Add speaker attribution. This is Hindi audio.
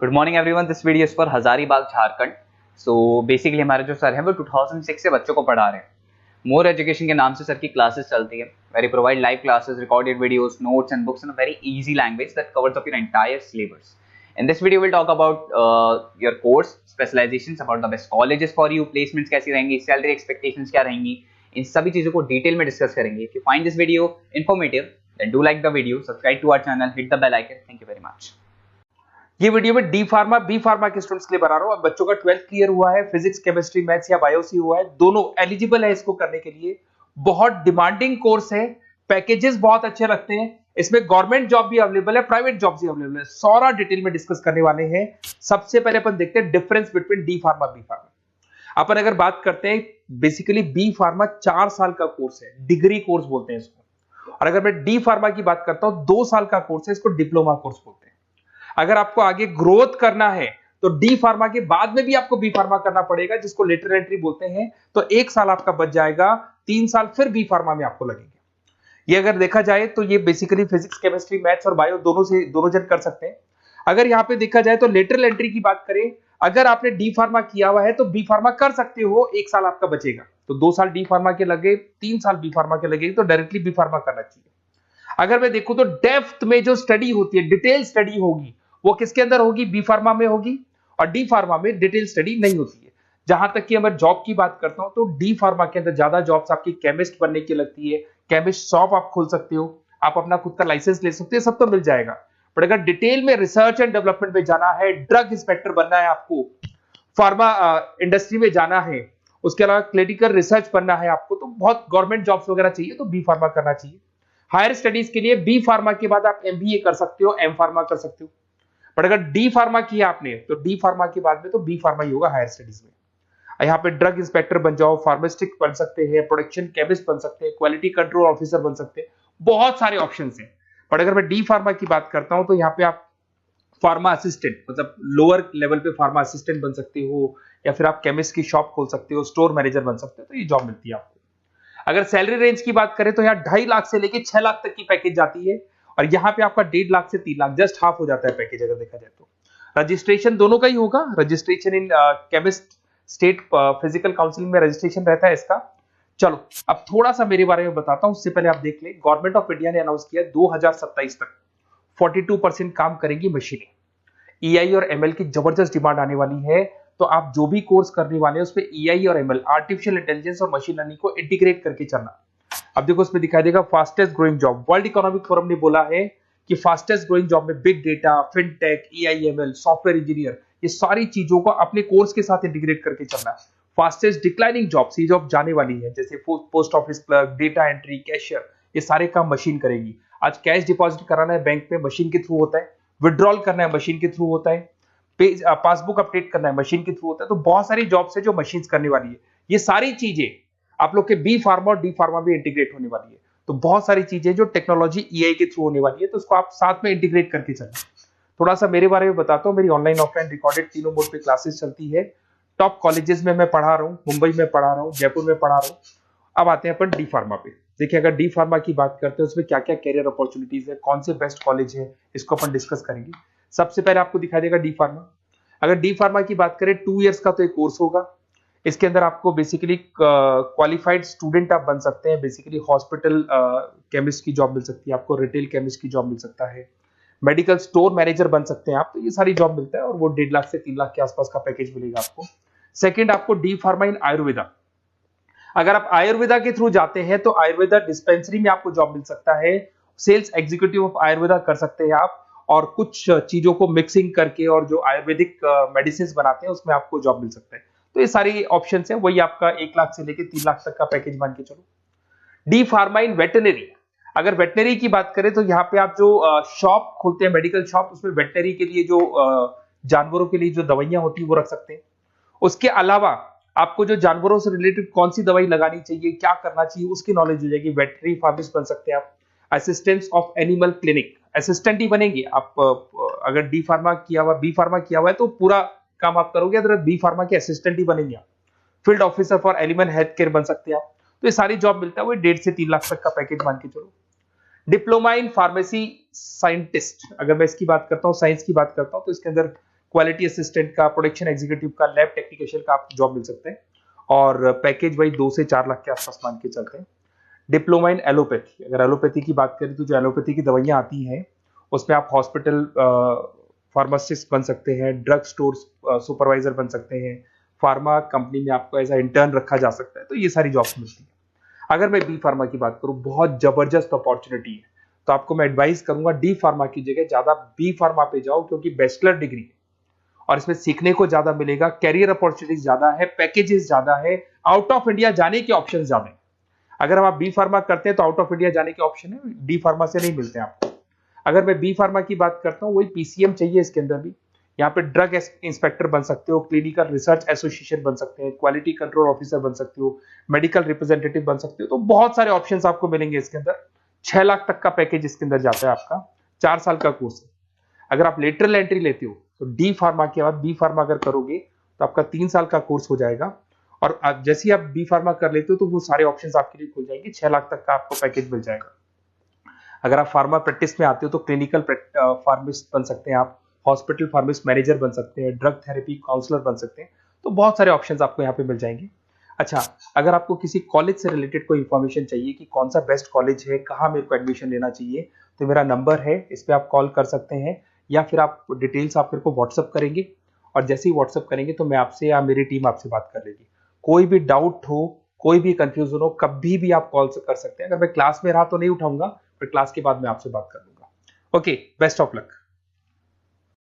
Speaker 1: Good morning everyone, this video is for Hazaribagh Jharkhand. So basically हमारे जो सर हैं वो 2006 से बच्चों को पढ़ा रहे हैं। मोर एजुकेशन के नाम से सर की क्लासेस चलती है। Very provide live classes, recorded videos, notes and books in a very easy language that covers up your entire syllabus. In this video we'll talk about your course specializations, about the best colleges for you, placements कैसी रहेंगी, salary expectations क्या रहेंगी, इन सभी चीजों को डिटेल में डिस्कस करेंगे। If you find this video informative, then do like the video, subscribe to our channel, hit the bell icon. Thank you very much.
Speaker 2: ये वीडियो में डी फार्मा बी फार्मा के स्टूडेंट्स के लिए बना रहा हूं। अब बच्चों का 12th क्लियर हुआ है, फिजिक्स केमिस्ट्री मैथ्स या बायोसी हुआ है, दोनों एलिजिबल है इसको करने के लिए। बहुत डिमांडिंग कोर्स है, पैकेजेस बहुत अच्छे लगते हैं, इसमें गवर्नमेंट जॉब भी अवेलेबल है, प्राइवेट जॉब भी अवेलेबल है। सारा डिटेल में डिस्कस करने वाले हैं। सबसे पहले अपन देखते हैं difference between D pharma B pharma. अपन अगर बात करते हैं, बेसिकली बी फार्मा 4 साल का कोर्स है, डिग्री कोर्स बोलते हैं इसको। और अगर मैं डी फार्मा की बात करता हूं, 2 साल का कोर्स है, इसको डिप्लोमा कोर्स बोलते हैं। अगर आपको आगे ग्रोथ करना है तो डी फार्मा के बाद में भी आपको बी फार्मा करना पड़ेगा, जिसको लेटरल एंट्री बोलते हैं। तो 1 साल आपका बच जाएगा, 3 साल फिर बी फार्मा में आपको लगेंगे। ये अगर देखा जाए तो ये बेसिकली फिजिक्स केमिस्ट्री मैथ्स और बायो दोनों जन कर सकते हैं। अगर यहाँ पे देखा जाए तो लेटरल एंट्री की बात करें, अगर आपने डी फार्मा किया हुआ है तो बी फार्मा कर सकते हो, 1 साल आपका बचेगा। तो 2 साल डी फार्मा के लगे, 3 साल बी फार्मा के लगे, तो डायरेक्टली बी फार्मा करना चाहिए। अगर मैं देखूं तो डेप्थ में जो स्टडी होती है, डिटेल स्टडी होगी, वो किसके अंदर होगी? बी फार्मा में होगी। और डी फार्मा में डिटेल स्टडी नहीं होती है। जहां तक कि अगर जॉब की बात करता हूं तो डी फार्मा के अंदर ज्यादा जॉब्स आपकी केमिस्ट बनने की लगती है। केमिस्ट शॉप आप खोल सकते हो, आप अपना खुद का लाइसेंस ले सकते हो, सब तो मिल जाएगा। पर अगर डिटेल में रिसर्च एंड डेवलपमेंट में जाना है, ड्रग इंस्पेक्टर बनना है आपको, फार्मा इंडस्ट्री में जाना है, उसके अलावा क्लिनिकल रिसर्च बनना है आपको, तो बहुत गवर्नमेंट जॉब्स वगैरह चाहिए, तो बी फार्मा करना चाहिए। हायर स्टडीज के लिए बी फार्मा के बाद आप एमबीए कर सकते हो, एम फार्मा कर सकते हो। बट अगर डी फार्मा किया आपने तो डी फार्मा के बाद में तो बी फार्मा ही होगा हायर स्टडीज में। यहाँ पे ड्रग इंस्पेक्टर बन जाओ, फार्मासिस्ट बन सकते हैं, प्रोडक्शन केमिस्ट बन सकते हैं, क्वालिटी कंट्रोल ऑफिसर बन सकते हैं, बहुत सारे ऑप्शंस हैं। बट अगर मैं डी फार्मा की बात करता हूं तो यहाँ पे आप फार्मा असिस्टेंट, मतलब लोअर लेवल पे फार्मा असिस्टेंट बन सकते हो, या फिर आप केमिस्ट की शॉप खोल सकते हो, स्टोर मैनेजर बन सकते हो, तो ये जॉब मिलती है आपको। अगर सैलरी रेंज की बात करें तो यहाँ 2.5 लाख से लेके 6 लाख तक की पैकेज जाती है, और यहाँ पे आपका 1.5 लाख से 3 लाख, जस्ट हाफ हो जाता है पैकेज अगर देखा जाए तो। रजिस्ट्रेशन दोनों का ही होगा, registration in chemist state physical council में रजिस्ट्रेशन रहता है इसका। चलो अब थोड़ा सा मेरे बारे में बताता हूं, उससे पहले आप देख लें, गवर्नमेंट ऑफ इंडिया ने अनाउंस किया 2027 तक 42% काम करेंगी मशीनें। ईआई और एमएल की जबरदस्त डिमांड आने वाली है, तो आप जो भी कोर्स करने वाले हैं उसमें ईआई और एमएल, आर्टिफिशियल इंटेलिजेंस और मशीन लर्निंग को इंटीग्रेट करके चलना। अब देखो उसमें दिखाई देगा fastest growing job. World Economic Forum ने बोला है कि फास्टेस्ट ग्रोइंग जॉब में big data, fintech, AIML, software engineer, ये सारी चीजों को अपने कोर्स के साथ इंटीग्रेट करके चलना है। फास्टेस्ट डिक्लाइनिंग जॉब्स, ये जॉब जाने वाली है, जैसे post office clerk, data entry, cashier, ये सारे काम मशीन करेगी। आज कैश डिपॉजिट कराना है बैंक में, मशीन के थ्रू होता है। विड्रॉल करना है, मशीन के थ्रू होता है। पासबुक अपडेट करना है, मशीन के थ्रू होता है। तो बहुत सारी जॉब्स है जो मशीन करने वाली है। ये सारी चीजें आप लोग के बी फार्मा और डी फार्मा भी इंटीग्रेट होने वाली है। तो बहुत सारी चीजें जो टेक्नोलॉजी ईआई के थ्रू होने वाली है, तो उसको आप साथ में इंटीग्रेट करके चलना। थोड़ा सा मेरे बारे में बताता हूँ। मेरी ऑनलाइन ऑफलाइन रिकॉर्डेड तीनों मोड पे क्लासेस चलती है। टॉप कॉलेजेस में मैं पढ़ा रहा हूँ, मुंबई में पढ़ा रहा हूँ, जयपुर में पढ़ा रहा हूँ। अब आते हैं अपन डी फार्मा पे। देखिए अगर डी फार्मा की बात करते हैं उसमें क्या क्या कैरियर अपॉर्चुनिटीज है, कौन से बेस्ट कॉलेज है, इसको अपन डिस्कस करेंगे। सबसे पहले आपको दिखाई देगा डी फार्मा। अगर डी फार्मा की बात करें 2 इयर्स का तो एक कोर्स होगा। इसके अंदर आपको बेसिकली क्वालिफाइड स्टूडेंट आप बन सकते हैं। बेसिकली हॉस्पिटल केमिस्ट की जॉब मिल सकती है आपको, रिटेल केमिस्ट की जॉब मिल सकता है, मेडिकल स्टोर मैनेजर बन सकते हैं आप। तो ये सारी जॉब मिलता है, और वो 1.5 लाख से 3 लाख के आसपास का पैकेज मिलेगा आपको। सेकंड, आपको डी फार्मा इन आयुर्वेदा। अगर आप आयुर्वेदा के थ्रू जाते हैं तो आयुर्वेदा डिस्पेंसरी में आपको जॉब मिल सकता है। सेल्स एग्जीक्यूटिव ऑफ आयुर्वेदा कर सकते हैं आप, और कुछ चीजों को मिक्सिंग करके और जो आयुर्वेदिक मेडिसिन बनाते हैं उसमें आपको जॉब मिल सकता है। तो ये सारी ऑप्शन है, वही आपका 1 लाख से लेके 3 लाख तक का पैकेज मान के चलो। डी फार्मा इन वेटनरी। अगर वेटनरी की बात करें तो यहाँ पे आप जो शॉप खोलते हैं, मेडिकल शॉप, उसमें वेटनरी के लिए जो जानवरों के लिए जो दवाइयां होती है वो रख सकते हैं। उसके अलावा आपको जो जानवरों से रिलेटेड कौन सी दवाई लगानी चाहिए, क्या करना चाहिए, उसकी नॉलेज हो जाएगी। वेटनरी फार्मासिस्ट बन सकते हैं आप। Assistants of animal clinic, assistant ही बनेंगे आप। अगर डी फार्मा किया हुआ, बी फार्मा किया हुआ है तो पूरा काम आप करोगे, अगर बी फार्मा के असिस्टेंट ही बनेंगे आप। Field officer for animal health care बन सकते हैं आप। तो ये सारी जॉब मिलता है, वो 1.5 से 3 लाख तक का पैकेज मान के चलो। डिप्लोमा इन फार्मेसी साइंटिस्ट, अगर मैं इसकी बात करता हूँ, साइंस की बात करता हूँ, तो इसके अंदर क्वालिटी असिस्टेंट का, प्रोडक्शन एग्जीक्यूटिव का, लैब टेक्नीशियन का आपको जॉब मिल सकते हैं और पैकेज वही 2 से 4 लाख के आसपास मान के चलते हैं। डिप्लोमा इन एलोपैथी, अगर एलोपैथी की बात करें तो जो एलोपैथी की दवाइयाँ आती हैं उसमें आप हॉस्पिटल फार्मासिस्ट बन सकते हैं, ड्रग स्टोर सुपरवाइजर बन सकते हैं, फार्मा कंपनी में आपको एज अ इंटर्न रखा जा सकता है, तो ये सारी जॉब्स मिलती हैं। अगर मैं बी फार्मा की बात करूं, बहुत जबरदस्त अपॉर्चुनिटी है, तो आपको मैं एडवाइस करूंगा डी फार्मा की जगह ज्यादा बी फार्मा पे जाओ, क्योंकि बैचलर डिग्री है और इसमें सीखने को ज्यादा मिलेगा, कैरियर अपॉर्चुनिटीज ज्यादा है, पैकेजेस ज्यादा है, आउट ऑफ इंडिया जाने के ऑप्शन ज्यादा है। अगर हम आप बी फार्मा करते हैं तो आउट ऑफ इंडिया जाने के ऑप्शन है, डी फार्मा से नहीं मिलते हैं आपको। अगर मैं बी फार्मा की बात करता हूँ, वही पीसीएम चाहिए इसके अंदर भी, यहाँ पे ड्रग इंस्पेक्टर बन सकते हो, क्लिनिकल रिसर्च एसोसिएशन बन सकते हैं, क्वालिटी कंट्रोल ऑफिसर बन सकते हो, मेडिकल रिप्रेजेंटेटिव बन सकते हो, तो बहुत सारे ऑप्शंस आपको मिलेंगे इसके अंदर। 6 लाख तक का पैकेज इसके अंदर जाता है आपका, 4 साल का कोर्स है। अगर आप लेटरल एंट्री लेते हो तो डी फार्मा के बाद बी फार्मा अगर करोगे तो आपका 3 साल का कोर्स हो जाएगा, और जैसे ही आप बी फार्मा कर लेते हो तो वो सारे ऑप्शंस आपके लिए खुल जाएंगे, 6 लाख तक का आपको पैकेज मिल जाएगा। अगर आप फार्मा प्रैक्टिस में आते हो तो क्लिनिकल फार्मिस्ट बन सकते हैं आप, हॉस्पिटल फार्मिस्ट मैनेजर बन सकते हैं, ड्रग थेरेपी काउंसलर बन सकते हैं, तो बहुत सारे ऑप्शंस आपको यहाँ पे मिल जाएंगे। अच्छा, अगर आपको किसी कॉलेज से रिलेटेड कोई इन्फॉर्मेशन चाहिए कि कौन सा बेस्ट कॉलेज है, कहाँ मेरे को एडमिशन लेना चाहिए, तो मेरा नंबर है, इस पर आप कॉल कर सकते हैं, या फिर आप डिटेल्स आप मेरे को व्हाट्सअप करेंगे, और जैसे ही व्हाट्सअप करेंगे तो मैं आपसे या मेरी टीम आपसे बात कर लेगी। कोई भी डाउट हो, कोई भी कंफ्यूजन हो, कभी भी आप कॉल कर सकते हैं। अगर मैं क्लास में रहा तो नहीं उठाऊंगा, फिर क्लास के बाद मैं आपसे बात कर लूंगा। Okay, best of luck.